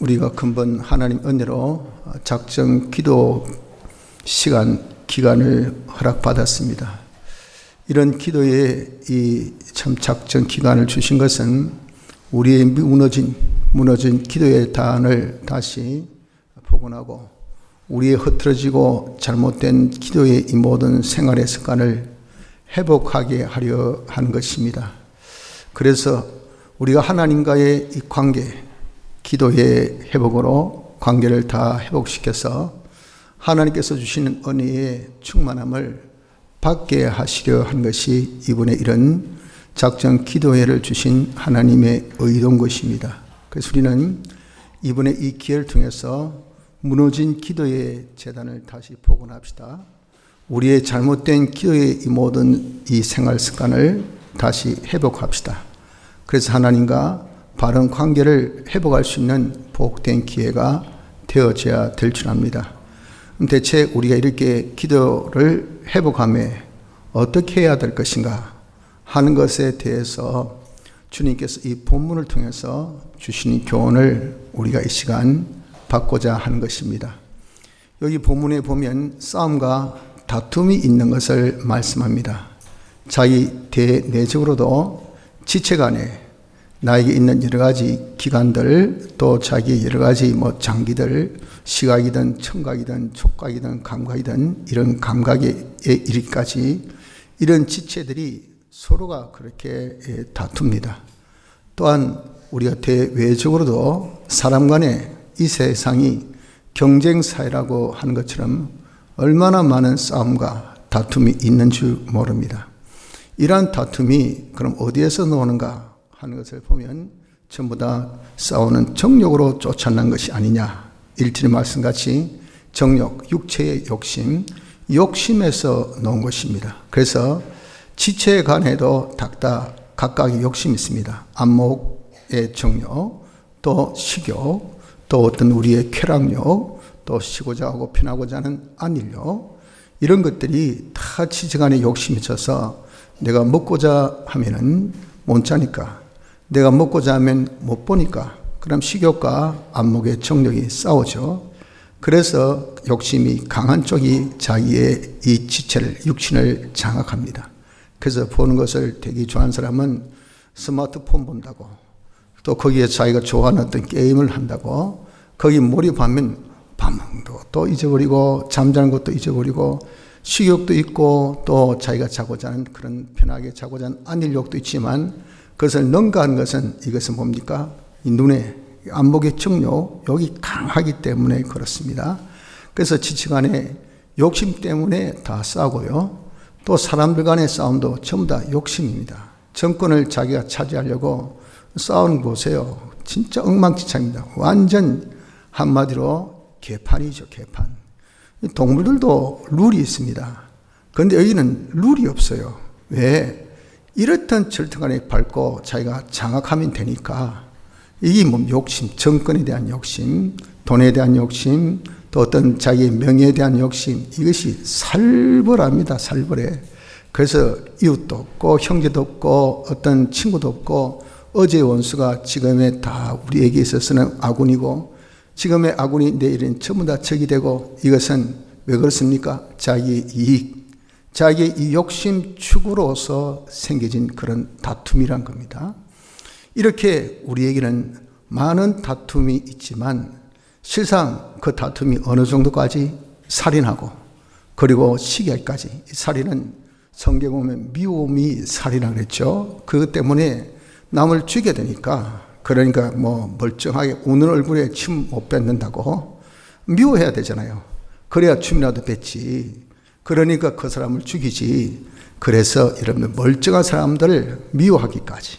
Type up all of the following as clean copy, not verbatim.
우리가 근본 하나님 은혜로 작정 기도 기간을 허락받았습니다. 이런 기도에 이 참 작정 기간을 주신 것은 우리의 무너진 기도의 단을 다시 복원하고 우리의 흐트러지고 잘못된 기도의 이 모든 생활의 습관을 회복하게 하려 하는 것입니다. 그래서 우리가 하나님과의 이 관계, 기도의 회복으로 관계를 다 회복시켜서 하나님께서 주시는 은혜의 충만함을 받게 하시려 한 것이 이번에 이런 작정 기도회를 주신 하나님의 의도인 것입니다. 그래서 우리는 이번에 이 기회를 통해서 무너진 기도의 재단을 다시 복원합시다. 우리의 잘못된 기도의 이 모든 이 생활 습관을 다시 회복합시다. 그래서 하나님과 바른 관계를 회복할 수 있는 복된 기회가 되어져야 될 줄 압니다. 대체 우리가 이렇게 기도를 회복하며 어떻게 해야 될 것인가 하는 것에 대해서 주님께서 이 본문을 통해서 주시는 교훈을 우리가 이 시간 받고자 하는 것입니다. 여기 본문에 보면 싸움과 다툼이 있는 것을 말씀합니다. 자기 대내적으로도 지체 간에 나에게 있는 여러 가지 기관들, 또 자기의 여러 가지 장기들, 시각이든 청각이든 촉각이든 감각이든 이런 감각에 이르기까지 이런 지체들이 서로가 그렇게 다툽니다. 또한 우리가 대외적으로도 사람 간에 이 세상이 경쟁사회라고 하는 것처럼 얼마나 많은 싸움과 다툼이 있는 줄 모릅니다. 이러한 다툼이 그럼 어디에서 나오는가 하는 것을 보면 전부 다 싸우는 정욕으로 쫓아난 것이 아니냐. 1절 말씀같이 정욕, 육체의 욕심에서 나온 것입니다. 그래서 지체 간에도 각각의 욕심이 있습니다. 안목의 정욕, 또 식욕, 또 어떤 우리의 쾌락욕, 또 쉬고자 하고 편하고자 하는 안일욕, 이런 것들이 다 지체 간에 욕심이 있어서 내가 먹고자 하면은 못 자니까, 내가 먹고자 하면 못 보니까, 그럼 식욕과 안목의 정욕이 싸우죠. 그래서 욕심이 강한 쪽이 자기의 이 지체를, 육신을 장악합니다. 그래서 보는 것을 되게 좋아하는 사람은 스마트폰 본다고, 또 거기에 자기가 좋아하는 어떤 게임을 한다고, 거기 몰입하면 밥 먹는 것도 잊어버리고 잠자는 것도 잊어버리고 식욕도 있고 또 자기가 자고자 하는 그런 편하게 자고자 하는 안일욕도 있지만 그것을 능가하는 것은 이것은 뭡니까? 이 눈에 안목의 정욕, 여기 강하기 때문에 그렇습니다. 그래서 지체 간에 욕심 때문에 다 싸우고요. 또 사람들 간의 싸움도 전부 다 욕심입니다. 정권을 자기가 차지하려고 싸우는 거 보세요. 진짜 엉망진창입니다. 완전 한마디로 개판이죠, 개판. 동물들도 룰이 있습니다. 그런데 여기는 룰이 없어요. 왜? 이렇든 저렇든 간에 밟고 자기가 장악하면 되니까 이게 욕심, 정권에 대한 욕심, 돈에 대한 욕심, 또 어떤 자기의 명예에 대한 욕심, 이것이 살벌합니다, 살벌해. 그래서 이웃도 없고 형제도 없고 어떤 친구도 없고 어제의 원수가 지금의 다 우리에게 있어서는 아군이고 지금의 아군이 내일은 전부 다 적이 되고 이것은 왜 그렇습니까? 자기의 이익, 자기의 이 욕심 축으로서 생겨진 그런 다툼이란 겁니다. 이렇게 우리에게는 많은 다툼이 있지만 실상 그 다툼이 어느 정도까지 살인하고 그리고 시기까지, 살인은 성경에 보면 미움이 살인이라고 그랬죠. 그것 때문에 남을 죽여야 되니까, 그러니까 멀쩡하게 우는 얼굴에 침 못 뱉는다고 미워해야 되잖아요. 그래야 춤이라도 뱉지. 그러니까 그 사람을 죽이지. 그래서 여러분들 멀쩡한 사람들을 미워하기까지,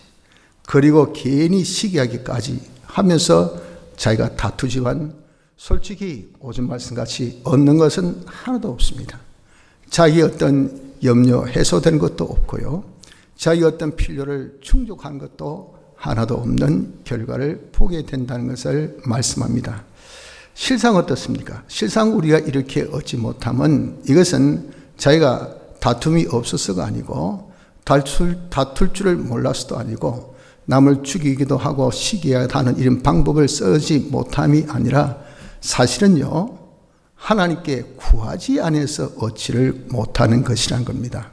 그리고 괜히 시기하기까지 하면서 자기가 다투지만 솔직히 오전 말씀같이 얻는 것은 하나도 없습니다. 자기의 어떤 염려 해소되는 것도 없고요. 자기의 어떤 필요를 충족하는 것도 하나도 없는 결과를 보게 된다는 것을 말씀합니다. 실상 어떻습니까? 실상 우리가 이렇게 얻지 못하면 이것은 자기가 다툼이 없어서가 아니고 다툴 줄을 몰라서도 아니고 남을 죽이기도 하고 시기하기도 하는 이런 방법을 쓰지 못함이 아니라 사실은요, 하나님께 구하지 않아서 얻지를 못하는 것이란 겁니다.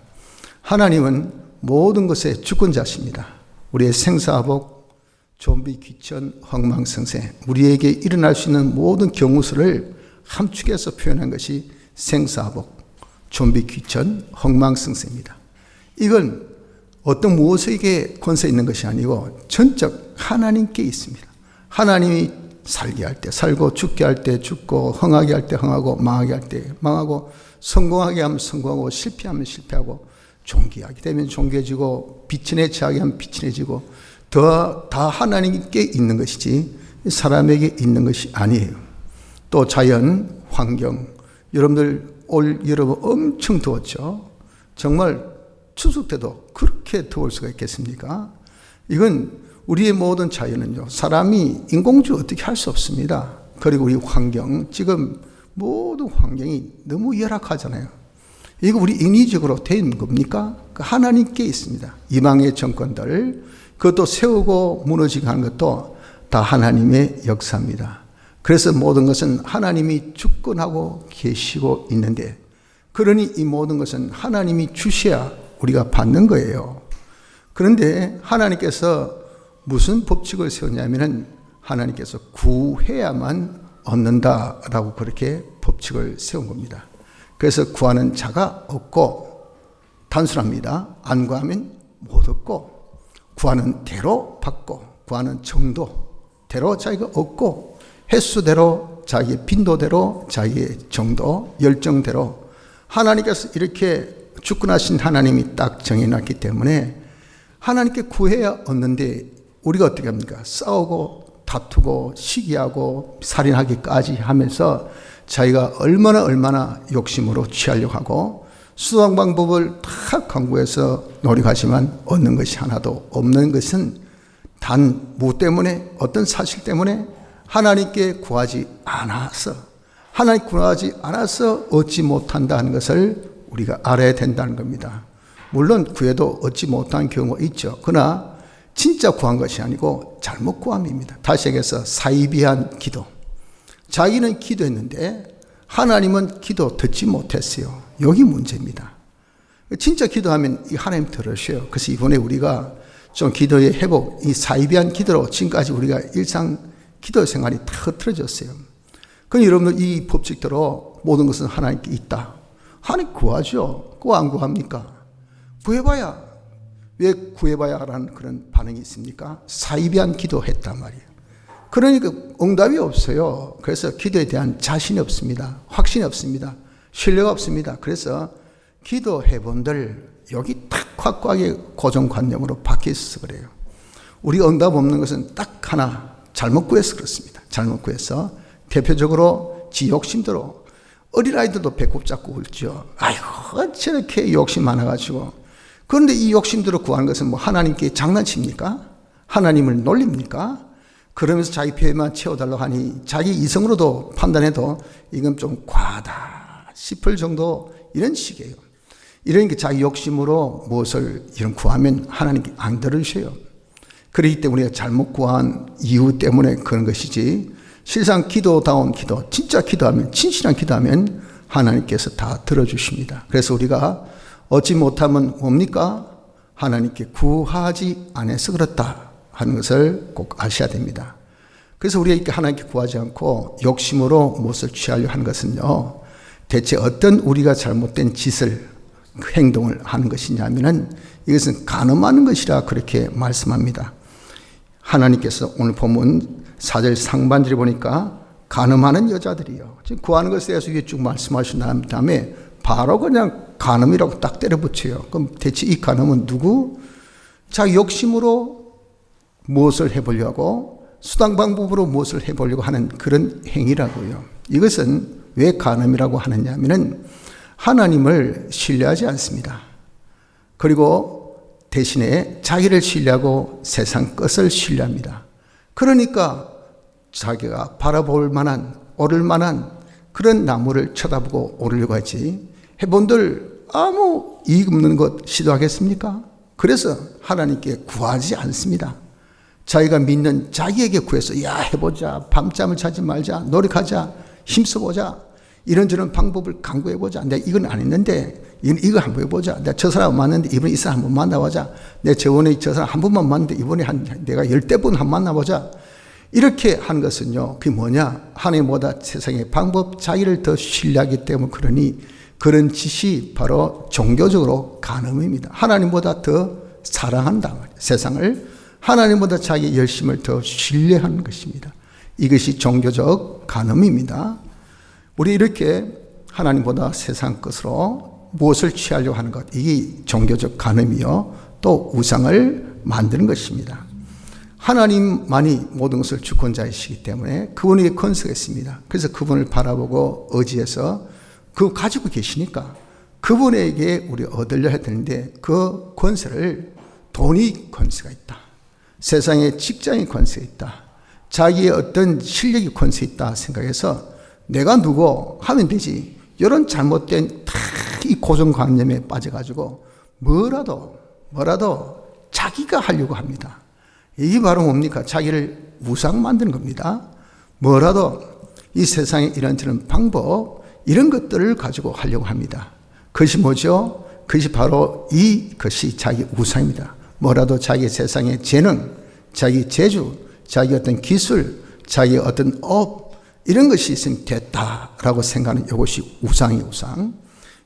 하나님은 모든 것의 주권자십니다. 우리의 생사복, 좀비 귀천, 흥망성쇠, 우리에게 일어날 수 있는 모든 경우수를 함축해서 표현한 것이 생사복, 좀비 귀천, 흥망성쇠입니다. 이건 어떤 무엇에게 권세 있는 것이 아니고 전적 하나님께 있습니다. 하나님이 살게 할 때 살고, 죽게 할 때 죽고, 흥하게 할 때 흥하고, 망하게 할 때 망하고, 성공하게 하면 성공하고, 실패하면 실패하고, 존귀하게 되면 존귀해지고, 빛에 처하게 하면 빛해지고, 다 하나님께 있는 것이지 사람에게 있는 것이 아니에요. 또 자연, 환경, 여러분들 올 여름 엄청 더웠죠. 정말 추석 때도 그렇게 더울 수가 있겠습니까? 이건 우리의 모든 자연은요, 사람이 인공적으로 어떻게 할 수 없습니다. 그리고 우리 환경, 지금 모든 환경이 너무 열악하잖아요. 이거 우리 인위적으로 된 겁니까? 하나님께 있습니다. 이방의 정권들, 그것도 세우고 무너지게 하는 것도 다 하나님의 역사입니다. 그래서 모든 것은 하나님이 주권하고 계시고 있는데, 그러니 이 모든 것은 하나님이 주셔야 우리가 받는 거예요. 그런데 하나님께서 무슨 법칙을 세웠냐면은 하나님께서 구해야만 얻는다라고 그렇게 법칙을 세운 겁니다. 그래서 구하는 자가 없고, 단순합니다. 안 구하면 못 얻고, 구하는 대로 받고, 구하는 정도대로 자기가 얻고, 횟수대로, 자기의 빈도대로, 자기의 정도, 열정대로 하나님께서 이렇게 주권하신 하나님이 딱 정해놨기 때문에 하나님께 구해야 얻는데, 우리가 어떻게 합니까? 싸우고 다투고 시기하고 살인하기까지 하면서 자기가 얼마나 욕심으로 취하려고 하고 수단 방법을 다 강구해서 노력하지만 얻는 것이 하나도 없는 것은 단 무 때문에, 어떤 사실 때문에 하나님께 구하지 않아서, 하나님 구하지 않아서 얻지 못한다는 것을 우리가 알아야 된다는 겁니다. 물론 구해도 얻지 못한 경우가 있죠. 그러나 진짜 구한 것이 아니고 잘못 구함입니다. 다시 얘기해서 사이비한 기도. 자기는 기도했는데 하나님은 기도 듣지 못했어요. 여기 문제입니다. 진짜 기도하면 하나님 들으셔요. 그래서 이번에 우리가 좀 기도의 회복, 이 사이비한 기도로 지금까지 우리가 일상 기도 생활이 다 흐트러졌어요. 그럼 여러분들 이 법칙대로 모든 것은 하나님께 있다. 하나님 구하죠. 그거 안 구합니까? 구해봐야, 왜 구해봐야라는 그런 반응이 있습니까? 사이비한 기도했단 말이에요. 그러니까 응답이 없어요. 그래서 기도에 대한 자신이 없습니다. 확신이 없습니다. 신뢰가 없습니다. 그래서 기도해본들 여기 딱 확고하게 고정관념으로 박혀 있어서 그래요. 우리가 응답 없는 것은 딱 하나, 잘못 구해서 그렇습니다. 잘못 구해서. 대표적으로 지 욕심대로 어린아이들도 배꼽 잡고 울죠. 아이고 저렇게 욕심 많아가지고. 그런데 이 욕심대로 구하는 것은 뭐 하나님께 장난칩니까? 하나님을 놀립니까? 그러면서 자기 배만 채워달라고 하니 자기 이성으로도 판단해도 이건 좀 과하다 싶을 정도, 이런 식이에요. 이러니까 자기 욕심으로 무엇을 이런 구하면 하나님께 안 들으셔요. 그렇기 때문에 우리가 잘못 구한 이유 때문에 그런 것이지, 실상 기도다운 기도, 진짜 기도하면, 진실한 기도하면 하나님께서 다 들어주십니다. 그래서 우리가 얻지 못하면 뭡니까? 하나님께 구하지 않아서 그렇다 하는 것을 꼭 아셔야 됩니다. 그래서 우리가 이렇게 하나님께 구하지 않고 욕심으로 무엇을 취하려 하는 것은요, 대체 어떤 우리가 잘못된 짓을, 행동을 하는 것이냐면은 이것은 간음하는 것이라 그렇게 말씀합니다. 하나님께서 오늘 본문 4절 상반절에 보니까 간음하는 여자들이요, 지금 구하는 것에 대해서 이게 쭉 말씀하신 다음에 바로 그냥 간음이라고 딱 때려붙여요. 그럼 대체 이 간음은 누구? 자기 욕심으로 무엇을 해보려고 하고 수단 방법으로 무엇을 해보려고 하는 그런 행위라고요. 이것은 왜 간음이라고 하느냐 하면은 하나님을 신뢰하지 않습니다. 그리고 대신에 자기를 신뢰하고 세상 것을 신뢰합니다. 그러니까 자기가 바라볼 만한, 오를 만한 그런 나무를 쳐다보고 오르려고 하지, 해본들 아무 이익 없는 것 시도하겠습니까? 그래서 하나님께 구하지 않습니다. 자기가 믿는 자기에게 구해서 야 해보자, 밤잠을 자지 말자, 노력하자, 힘써보자, 이런저런 방법을 강구해보자. 내가 이건 안 했는데 이거 한번 해보자. 내가 저 사람 만났는데 이번에 이 사람 한번 만나보자. 내가 저번에 저 사람 한 번만 만났는데 이번에 내가 10대 번 한번 만나보자. 이렇게 하는 것은요, 그게 뭐냐? 하나님보다 세상의 방법, 자기를 더 신뢰하기 때문에 그러니 그런 짓이 바로 종교적으로 간음입니다. 하나님보다 더 사랑한다. 세상을 하나님보다 자기의 열심을 더 신뢰하는 것입니다. 이것이 종교적 간음입니다. 우리 이렇게 하나님보다 세상 것으로 무엇을 취하려고 하는 것, 이게 종교적 간음이요, 또 우상을 만드는 것입니다. 하나님만이 모든 것을 주권자이시기 때문에 그분에게 권세가 있습니다. 그래서 그분을 바라보고 의지해서 그거 가지고 계시니까 그분에게 우리 얻으려 해야 되는데 그 권세를 돈이 권세가 있다. 세상의 직장이 권세가 있다. 자기의 어떤 실력이 권세가 있다 생각해서 내가 누구 하면 되지. 이런 잘못된 이 고정관념에 빠져가지고 뭐라도 자기가 하려고 합니다. 이게 바로 뭡니까? 자기를 우상 만드는 겁니다. 뭐라도 이 세상에 이런저런 방법, 이런 것들을 가지고 하려고 합니다. 그것이 뭐죠? 그것이 바로 이것이 자기 우상입니다. 뭐라도 자기 세상의 재능, 자기 재주, 자기 어떤 기술, 자기 어떤 업, 이런 것이 있으면 됐다라고 생각하는 이것이 우상이 우상.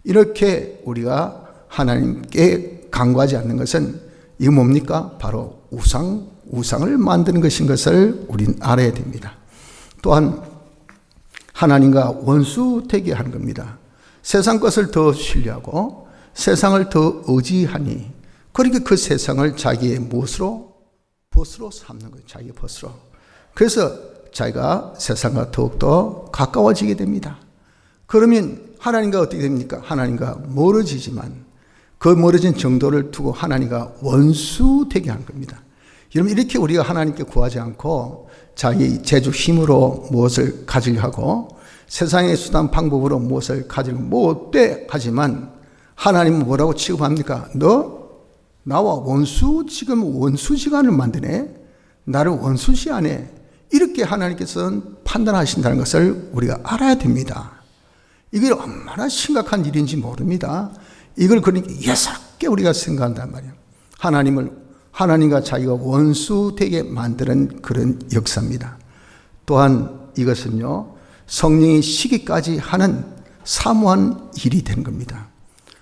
이렇게 우리가 하나님께 간구하지 않는 것은 이거 뭡니까? 바로 우상을 만드는 것인 것을 우리는 알아야 됩니다. 또한 하나님과 원수되게 하는 겁니다. 세상 것을 더 신뢰하고 세상을 더 의지하니 그러니까 그 세상을 자기의 무엇으로? 벗으로 삼는 거예요. 자기의 벗으로. 그래서 자기가 세상과 더욱더 가까워지게 됩니다. 그러면 하나님과 어떻게 됩니까? 하나님과 멀어지지만 그 멀어진 정도를 두고 하나님과 원수되게 하는 겁니다. 여러분 이렇게 우리가 하나님께 구하지 않고 자기 재주 힘으로 무엇을 가지려 하고 세상의 수단 방법으로 무엇을 가지려 못돼 하지만 하나님은 뭐라고 취급합니까? 너 나와 지금 원수지간을 만드네? 나를 원수시하네? 이렇게 하나님께서는 판단하신다는 것을 우리가 알아야 됩니다. 이게 얼마나 심각한 일인지 모릅니다. 이걸 그러니까 예사롭게 우리가 생각한단 말이에요. 하나님과 자기가 원수되게 만드는 그런 역사입니다. 또한 이것은요, 성령이 시기까지 하는 사모한 일이 된 겁니다.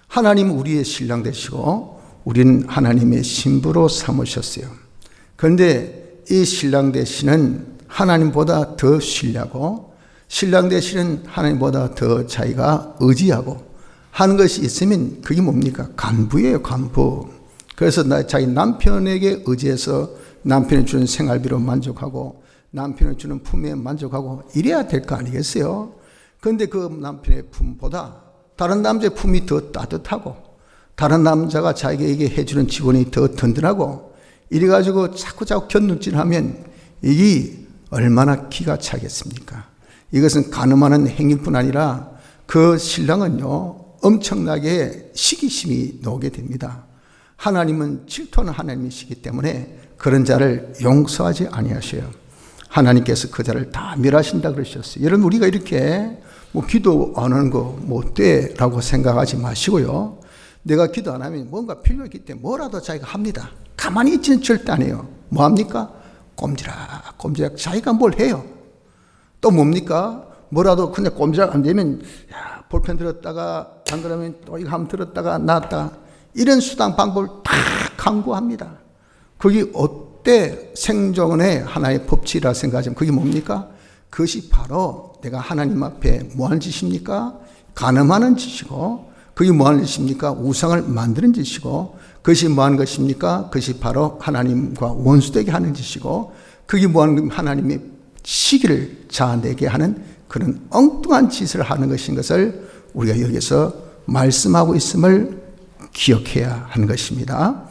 하나님은 우리의 신랑 되시고 우리는 하나님의 신부로 삼으셨어요. 그런데 이 신랑 되시는 하나님보다 더 신뢰하고 신랑 되시는 하나님보다 더 자기가 의지하고 하는 것이 있으면 그게 뭡니까? 간부예요, 간부. 그래서 자기 남편에게 의지해서 남편이 주는 생활비로 만족하고 남편이 주는 품에 만족하고 이래야 될 거 아니겠어요? 그런데 그 남편의 품보다 다른 남자의 품이 더 따뜻하고 다른 남자가 자기에게 해주는 직원이 더 든든하고 이래가지고 자꾸 견눈질하면 이게 얼마나 기가 차겠습니까? 이것은 간음하는 행위일 뿐 아니라 그 신랑은요 엄청나게 시기심이 나오게 됩니다. 하나님은 질투하는 하나님이시기 때문에 그런 자를 용서하지 아니하셔요. 하나님께서 그 자를 다 멸하신다 그러셨어요. 여러분 우리가 이렇게 기도 안 하는 거 못 돼라고 생각하지 마시고요. 내가 기도 안 하면 뭔가 필요했기 때문에 뭐라도 자기가 합니다. 가만히 있지는 절대 안 해요. 뭐 합니까? 꼼지락 자기가 뭘 해요. 또 뭡니까? 뭐라도 그냥 꼼지락 안 되면 볼펜 들었다가 안 그러면 또 이거 한번 들었다가 놨다가 이런 수단 방법을 다 강구합니다. 그게 어때 생존의 하나의 법칙이라 생각하지만 그게 뭡니까? 그것이 바로 내가 하나님 앞에 뭐하는 짓입니까? 간음하는 짓이고 그게 뭐하는 짓입니까? 우상을 만드는 짓이고 그것이 뭐하는 것입니까? 그것이 바로 하나님과 원수되게 하는 짓이고 그게 뭐하는 하나님의 시기를 자아내게 하는 그런 엉뚱한 짓을 하는 것인 것을 우리가 여기서 말씀하고 있음을 기억해야 하는 것입니다.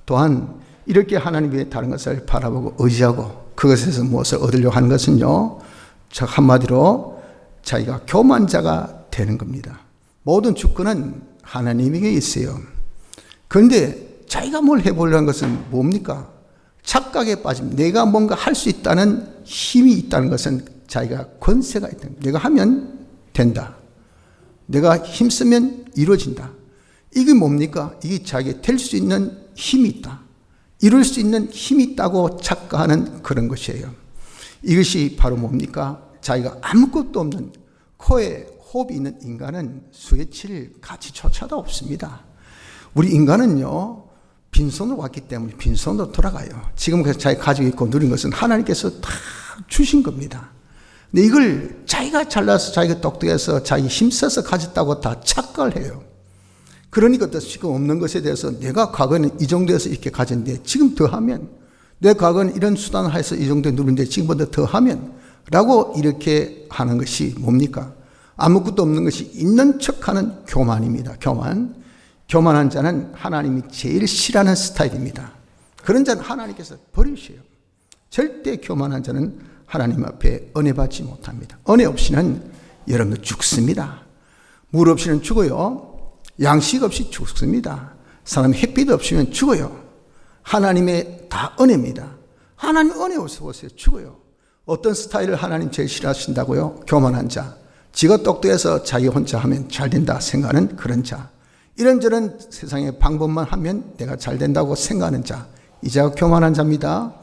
또한 이렇게 하나님 외에 다른 것을 바라보고 의지하고 그것에서 무엇을 얻으려고 하는 것은요, 한마디로 자기가 교만자가 되는 겁니다. 모든 주권은 하나님에게 있어요. 그런데 자기가 뭘 해보려는 것은 뭡니까? 착각에 빠지면 내가 뭔가 할 수 있다는 힘이 있다는 것은 자기가 권세가 있다. 내가 하면 된다. 내가 힘쓰면 이루어진다. 이게 뭡니까? 이게 자기가 될 수 있는 힘이 있다. 이룰 수 있는 힘이 있다고 착각하는 그런 것이에요. 이것이 바로 뭡니까? 자기가 아무것도 없는 코에 호흡이 있는 인간은 수혜칠 가치조차도 없습니다. 우리 인간은요, 빈손으로 왔기 때문에 빈손으로 돌아가요. 지금 자기가 가지고 있고 누린 것은 하나님께서 다 주신 겁니다. 근데 이걸 자기가 잘나서 자기가 똑똑해서 자기 힘써서 가졌다고 다 착각을 해요. 그러니까 또 지금 없는 것에 대해서 내가 과거에는 이 정도에서 이렇게 가졌는데 지금 더 하면, 내 과거는 이런 수단을 해서 이 정도에 누른데 지금보다 더 하면 라고 이렇게 하는 것이 뭡니까? 아무것도 없는 것이 있는 척하는 교만입니다. 교만한 자는 하나님이 제일 싫어하는 스타일입니다. 그런 자는 하나님께서 버리셔요. 절대 교만한 자는 하나님 앞에 은혜 받지 못합니다. 은혜 없이는 여러분들 죽습니다. 물 없이는 죽어요. 양식 없이 죽습니다. 사람 햇빛 없이면 죽어요. 하나님의 다 은혜입니다. 하나님 은혜 없어 보세요. 죽어요. 어떤 스타일을 하나님 제일 싫어하신다고요? 교만한 자. 지가 똑똑해서 자기 혼자 하면 잘 된다 생각하는 그런 자. 이런저런 세상의 방법만 하면 내가 잘 된다고 생각하는 자. 이 자가 교만한 자입니다.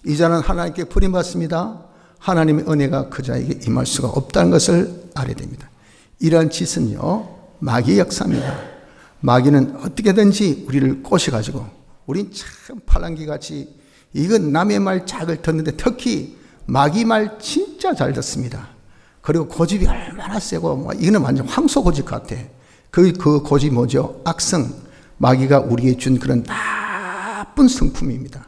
이 자는 하나님께 버림받습니다. 하나님의 은혜가 그 자에게 임할 수가 없다는 것을 알아야 됩니다. 이러한 짓은요, 마귀의 역사입니다. 마귀는 어떻게든지 우리를 꼬셔가지고, 우린 참 팔랑귀같이 이건 남의 말 잘 듣는데 특히 마귀 말 진짜 잘 듣습니다. 그리고 고집이 얼마나 세고, 이거는 완전 황소 고집 같아. 그 고집이 뭐죠? 악성. 마귀가 우리에게 준 그런 나쁜 성품입니다.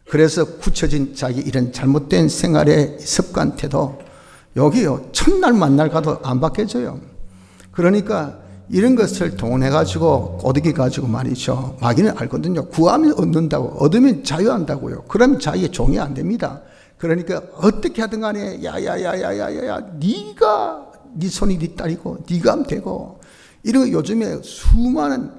그래서 굳혀진 자기 이런 잘못된 생활의 습관 태도, 여기요, 첫날 만날 가도 안 바뀌어져요. 그러니까 이런 것을 동원해가지고 꼬드겨가지고 말이죠. 마귀는 알거든요. 구하면 얻는다고, 얻으면 자유한다고요. 그러면 자기의 종이 안 됩니다. 그러니까 어떻게 하든 간에 야야야야야야, 네가 네 손이 네 딸이고 네가 하면 되고, 이런 거 요즘에 수많은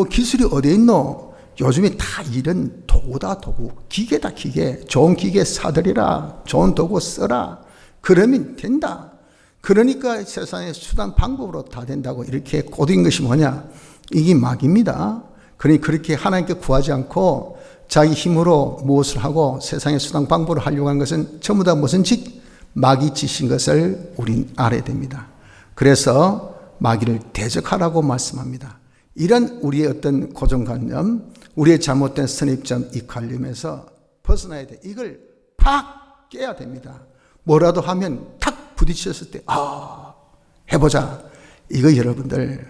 기술이 어디 있노? 요즘에 다 이런 도구다, 도구. 기계다, 기계. 좋은 기계 사들이라, 좋은 도구 써라. 그러면 된다. 그러니까 세상의 수단 방법으로 다 된다고 이렇게 꼬드긴 것이 뭐냐? 이게 마귀입니다. 그러니 그렇게 하나님께 구하지 않고 자기 힘으로 무엇을 하고 세상의 수단 방법으로 하려고 하는 것은 전부 다 무슨 짓? 마귀 짓인 것을 우린 알아야 됩니다. 그래서 마귀를 대적하라고 말씀합니다. 이런 우리의 어떤 고정관념, 우리의 잘못된 선입점, 이 관념에서 벗어나야 돼. 이걸 팍 깨야 됩니다. 뭐라도 하면 탁 부딪혔을 때, 해보자. 이거 여러분들,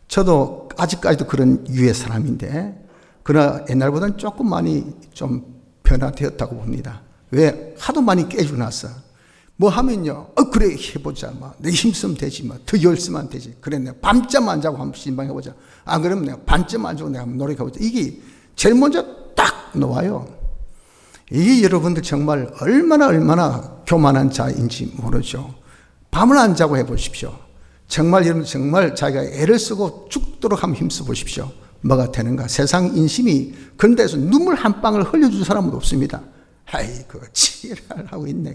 저도 아직까지도 그런 유의 사람인데, 그러나 옛날보다는 조금 많이 좀 변화되었다고 봅니다. 왜? 하도 많이 깨지고 나서. 뭐 하면요, 그래, 해보자. 내 힘쓰면 되지. 더 열심히 하면 되지. 그래, 내가 밤잠 안 자고 한번 신방해보자. 그러면 내가 반잠 안 자고 내가 한번 노력해보자. 이게 제일 먼저 딱 놓아요. 이게 여러분들 정말 얼마나 교만한 자인지 모르죠. 밤을 안 자고 해보십시오. 정말 여러분, 정말 자기가 애를 쓰고 죽도록 한번 힘써 보십시오. 뭐가 되는가? 세상 인심이 그런 데서 눈물 한 방울 흘려줄 사람은 없습니다. 아이고, 지랄하고 있네.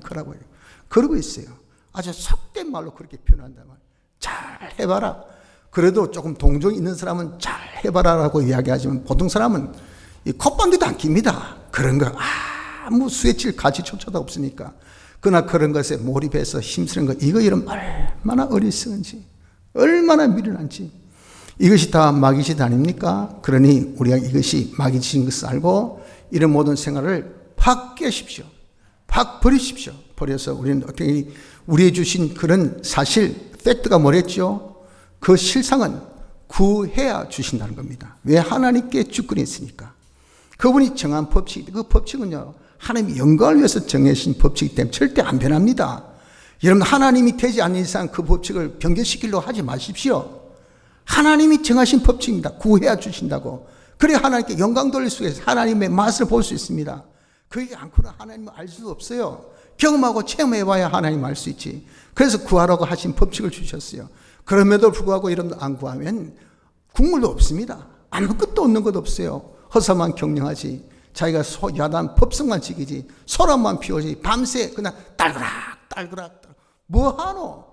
그러고 있어요. 아주 속된 말로 그렇게 표현한단 말이에요. 잘 해봐라. 그래도 조금 동정이 있는 사람은 잘 해봐라라고 이야기하지만 보통 사람은 이 콧방귀도 안 낍니다. 그런 거 아무 수혜칠 가치조차도 없으니까. 그러나 그런 것에 몰입해서 힘쓰는 것, 이거 이런 얼마나 어리석은지, 얼마나 미련한지. 이것이 다 마귀짓 아닙니까? 그러니 우리가 이것이 마귀짓인 것을 알고 이런 모든 생활을 팍 깨십시오. 팍 버리십시오. 버려서 우리는 어떻게 우리의 주신 그런 사실, 팩트가 뭐랬죠? 그 실상은 구해야 주신다는 겁니다. 왜? 하나님께 주권이 있으니까. 그분이 정한 법칙, 그 법칙은요, 하나님이 영광을 위해서 정해진 법칙이기 때문에 절대 안 변합니다. 여러분, 하나님이 되지 않는 이상 그 법칙을 변경시키려고 하지 마십시오. 하나님이 정하신 법칙입니다. 구해야 주신다고. 그래야 하나님께 영광 돌릴 수 있어요. 하나님의 맛을 볼 수 있습니다. 그게 않고는 하나님을 알 수 없어요. 경험하고 체험해봐야 하나님 알 수 있지. 그래서 구하라고 하신 법칙을 주셨어요. 그럼에도 불구하고 여러분들 안 구하면 국물도 없습니다. 아무것도 없는 것 없어요. 허사만 경영하지. 자기가 야단 법석만 지키지 소란만 피우지 밤새 그냥 딸그락 뭐하노?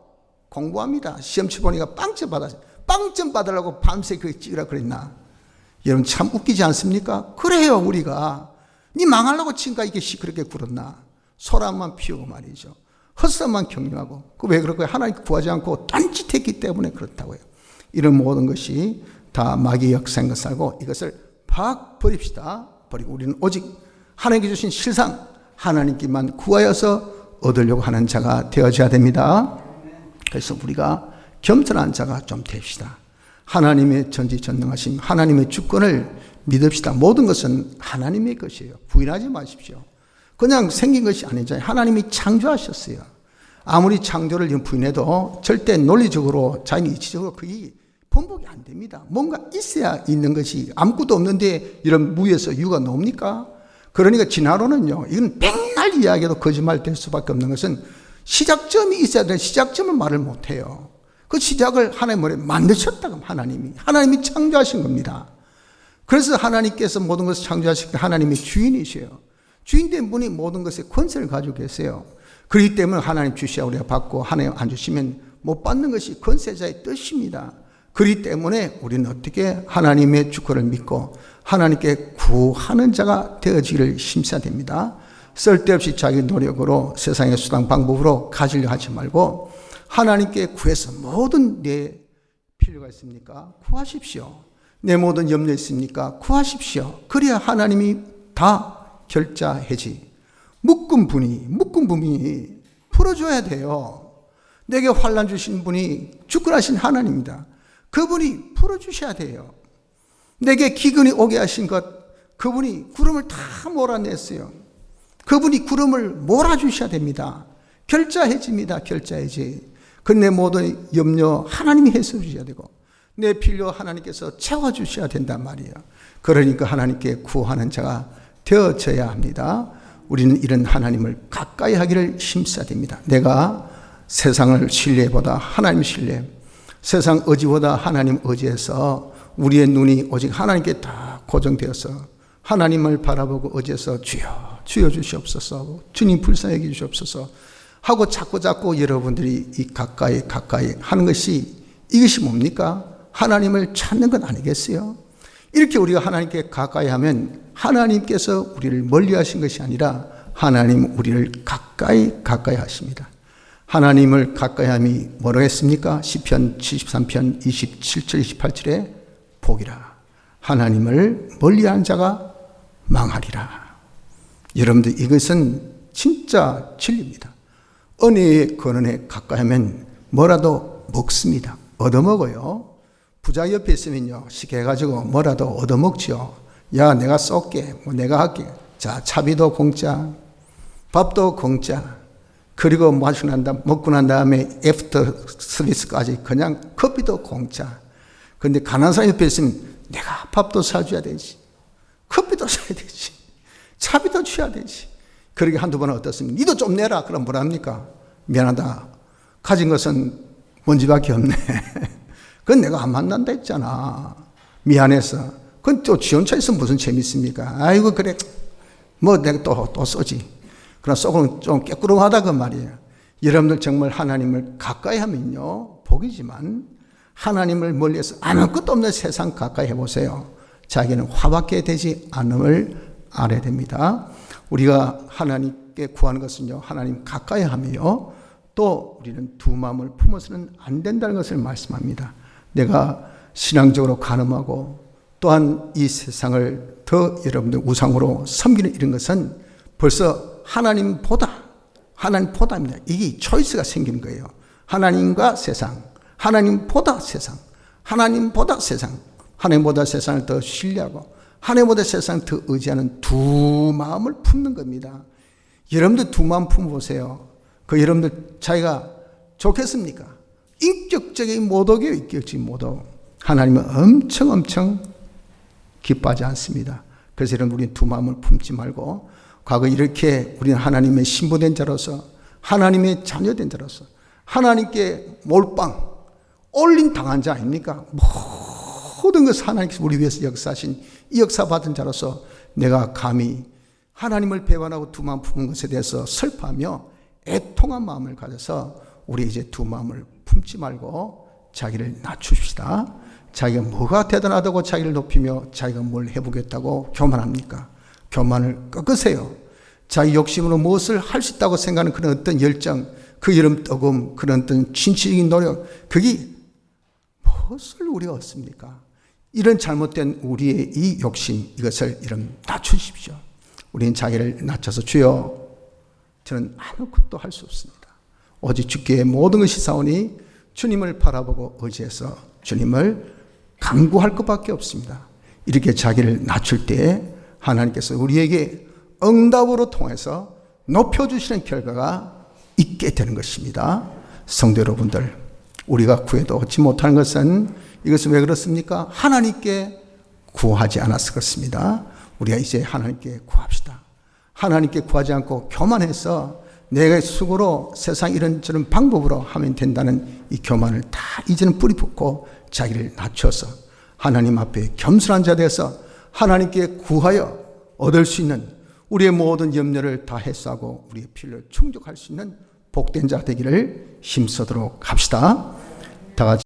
공부합니다. 시험 쳐보니까 빵점 받았어요. 빵점 받으려고 밤새 그걸 찍으라 그랬나? 여러분 참 웃기지 않습니까? 그래요. 우리가 니 망하려고 지금까지 이렇게 시끄럽게 굴었나? 소란만 피우고 말이죠. 헛소만 격려하고. 그 왜 그럴까요? 하나님 구하지 않고 딴짓했기 때문에 그렇다고요. 이런 모든 것이 다 마귀의 역사인 것을 알고 이것을 팍 버립시다. 버리고 우리는 오직 하나님께 주신 실상 하나님께만 구하여서 얻으려고 하는 자가 되어져야 됩니다. 그래서 우리가 겸손한 자가 좀 됩시다. 하나님의 전지전능하심, 하나님의 주권을 믿읍시다. 모든 것은 하나님의 것이에요. 부인하지 마십시오. 그냥 생긴 것이 아니잖아요. 하나님이 창조하셨어요. 아무리 창조를 부인해도 절대 논리적으로 자기 이치적으로 그게 번복이 안 됩니다. 뭔가 있어야 있는 것이 아무것도 없는데 이런 무에서 유가 나옵니까? 그러니까 진화론은요, 이건 백날 이야기해도 거짓말 될 수밖에 없는 것은 시작점이 있어야 되는 시작점을 말을 못해요. 그 시작을 하나님이 만드셨다고 하나님이 창조하신 겁니다. 그래서 하나님께서 모든 것을 창조하신 하나님의 주인이세요. 주인된 분이 모든 것에 권세를 가지고 계세요. 그렇기 때문에 하나님 주셔야 우리가 받고 하나님 안 주시면 못 받는 것이 권세자의 뜻입니다. 그렇기 때문에 우리는 어떻게 하나님의 주권을 믿고 하나님께 구하는 자가 되어지기를 힘써야 됩니다. 쓸데없이 자기 노력으로 세상의 수단 방법으로 가지려 하지 말고 하나님께 구해서 모든 내 필요가 있습니까? 구하십시오. 내 모든 염려 있습니까? 구하십시오. 그래야 하나님이 다 결자해지. 묶은 분이 풀어줘야 돼요. 내게 환난 주신 분이 주권하신 하나님입니다. 그분이 풀어주셔야 돼요. 내게 기근이 오게 하신 것, 그분이 구름을 다 몰아냈어요. 그분이 구름을 몰아주셔야 됩니다. 결자해집니다. 결자해지. 그 내 모든 염려 하나님이 해서 주셔야 되고 내 필요 하나님께서 채워주셔야 된단 말이에요. 그러니까 하나님께 구하는 자가 되어져야 합니다. 우리는 이런 하나님을 가까이 하기를 힘써야 됩니다. 내가 세상을 신뢰보다 하나님 신뢰, 세상 의지보다 하나님 의지해서 우리의 눈이 오직 하나님께 다 고정되어서 하나님을 바라보고 의지해서 주여 주시옵소서, 주님 불쌍히 여겨 주시옵소서 하고 자꾸 여러분들이 이 가까이 하는 것이 이것이 뭡니까? 하나님을 찾는 것 아니겠어요? 이렇게 우리가 하나님께 가까이 하면 하나님께서 우리를 멀리 하신 것이 아니라 하나님 우리를 가까이 하십니다. 하나님을 가까이 함이 뭐라고 했습니까? 시편 73편 27절 28절에 복이라 하나님을 멀리하는 자가 망하리라. 여러분들 이것은 진짜 진리입니다. 은혜의 근원에 가까이 하면 뭐라도 먹습니다. 얻어먹어요. 부자 옆에 있으면요 쉽게 해가지고 뭐라도 얻어먹지요. 야 내가 쏠게, 내가 할게. 자 차비도 공짜, 밥도 공짜. 그리고 먹고 난 다음에 애프터 서비스까지 그냥 커피도 공짜. 근데 가난한 사람 옆에 있으면 내가 밥도 사줘야 되지, 커피도 사야 되지, 차비도 줘야 되지. 그러게 한두 번은 어떻습니까? 니도 좀 내라. 그럼 뭐랍니까? 미안하다. 가진 것은 먼지밖에 없네. 그건 내가 안 만난다 했잖아. 미안해서. 그건 또 지원차 있으면 무슨 재밌습니까? 아이고 그래 뭐 내가 또 쏘지. 그러나 속은 좀 깨꾸름하다 그 말이에요. 여러분들 정말 하나님을 가까이 하면요 복이지만 하나님을 멀리해서 아무것도 없는 세상 가까이 해보세요. 자기는 화밖에 되지 않음을 알아야 됩니다. 우리가 하나님께 구하는 것은요 하나님 가까이 하며 또 우리는 두 마음을 품어서는 안 된다는 것을 말씀합니다. 내가 신앙적으로 간음하고 또한 이 세상을 더 여러분들 우상으로 섬기는 이런 것은 벌써 하나님보다입니다. 이게 초이스가 생긴 거예요. 하나님과 세상, 하나님보다 세상, 하나님보다 세상을 더 신뢰하고 하나님보다 세상을 더 의지하는 두 마음을 품는 겁니다. 여러분들 두 마음 품어보세요. 그 여러분들 자기가 좋겠습니까? 인격적인 모독이에요. 인격적인 모독. 하나님은 엄청 기뻐하지 않습니다. 그래서 여러분 우리는 두 마음을 품지 말고 과거 이렇게 우리는 하나님의 신부된 자로서 하나님의 자녀된 자로서 하나님께 몰빵 올린 당한 자 아닙니까? 모든 것을 하나님께서 우리 위해서 역사하신 이 역사받은 자로서 내가 감히 하나님을 배반하고 두 마음 품은 것에 대해서 슬퍼하며 애통한 마음을 가져서 우리 이제 두 마음을 품지 말고 자기를 낮추십시다. 자기가 뭐가 대단하다고 자기를 높이며 자기가 뭘 해보겠다고 교만합니까? 교만을 꺾으세요. 자기 욕심으로 무엇을 할 수 있다고 생각하는 그런 어떤 열정, 그 이름 떠금, 그런 어떤 진취적인 노력, 그게 무엇을 우리가 얻습니까? 이런 잘못된 우리의 이 욕심, 이것을 이름 낮추십시오. 우리는 자기를 낮춰서 주여 저는 아무것도 할 수 없습니다. 오직 주께 모든 것이 사오니 주님을 바라보고 의지해서 주님을 간구할 것밖에 없습니다. 이렇게 자기를 낮출 때 하나님께서 우리에게 응답으로 통해서 높여주시는 결과가 있게 되는 것입니다. 성도 여러분들, 우리가 구해도 얻지 못하는 것은 이것은 왜 그렇습니까? 하나님께 구하지 않아서 그렇습니다. 우리가 이제 하나님께 구합시다. 하나님께 구하지 않고 교만해서 내가 수고로 세상 이런저런 방법으로 하면 된다는 이 교만을 다 이제는 뿌리 붓고 자기를 낮춰서 하나님 앞에 겸손한 자 되어서 하나님께 구하여 얻을 수 있는 우리의 모든 염려를 다 해소하고 우리의 필요를 충족할 수 있는 복된 자 되기를 힘쓰도록 합시다. 다 같이